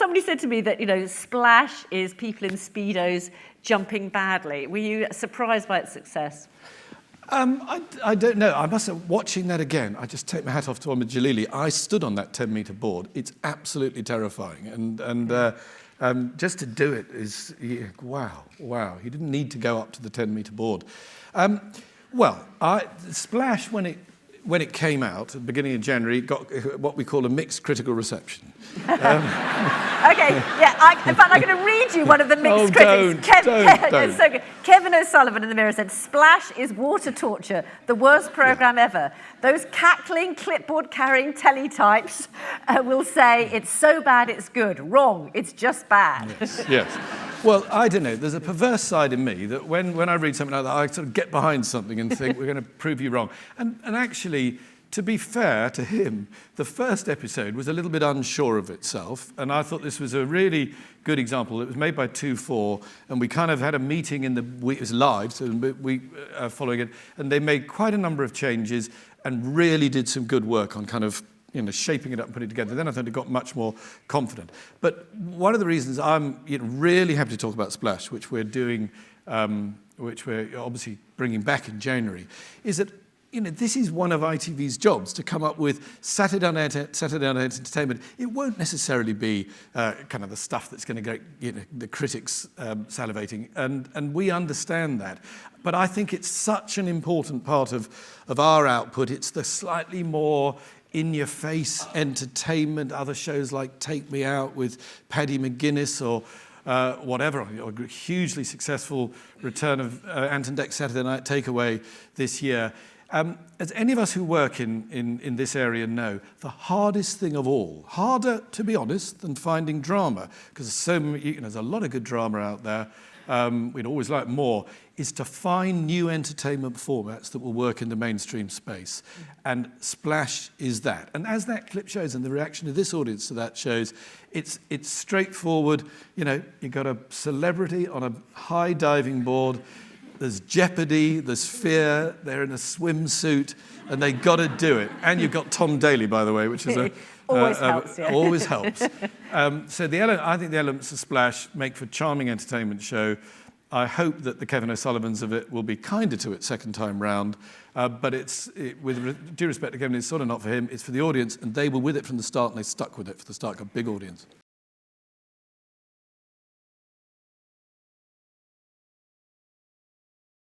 Somebody said to me that, Splash is people in Speedos jumping badly. Were you surprised by its success? I don't know. I must have, watching that again, I just take my hat off to Omid Jalili. I stood on that 10-metre board. It's absolutely terrifying. And just to do it is, wow. He didn't need to go up to the 10-metre board. Splash, when it came out at the beginning of January, it got what we call a mixed critical reception. Okay, yeah. In fact, I'm going to read you one of the mixed critics. Don't. It's so good. Kevin O'Sullivan in the Mirror said, "Splash is water torture, the worst programme ever. Those cackling, clipboard-carrying teletypes will say it's so bad it's good. Wrong, it's just bad." Yes. Well, I don't know. There's a perverse side in me that when I read something like that, I sort of get behind something and think, we're going to prove you wrong. And actually, to be fair to him, the first episode was a little bit unsure of itself, and I thought this was a really good example. It was made by 2-4, and we kind of had a meeting in the week. It was live, so we following it, and they made quite a number of changes and really did some good work on kind of shaping it up and putting it together. Then I thought it got much more confident. But one of the reasons I'm really happy to talk about Splash, which we're doing, which we're obviously bringing back in January, is that this is one of ITV's jobs, to come up with Saturday night entertainment. It won't necessarily be kind of the stuff that's going to get the critics salivating, and we understand that. But I think it's such an important part of our output. It's the slightly more in-your-face entertainment, other shows like Take Me Out with Paddy McGuinness or whatever, a hugely successful return of Anton Deck's Saturday Night Takeaway this year. As any of us who work in this area know, the hardest thing of all, harder, to be honest, than finding drama, because there's a lot of good drama out there, we'd always like more, is to find new entertainment formats that will work in the mainstream space. And Splash is that. And as that clip shows, and the reaction of this audience to that shows, it's straightforward. You've got a celebrity on a high diving board. There's jeopardy, there's fear, they're in a swimsuit, and they got to do it. And you've got Tom Daley, by the way, which is always helps. Yeah. Always helps. So I think the elements of Splash make for a charming entertainment show. I hope that the Kevin O'Sullivans of it will be kinder to it second time round. But with due respect to Kevin, it's sort of not for him, it's for the audience, and they were with it from the start, and they stuck with it for the start, a big audience.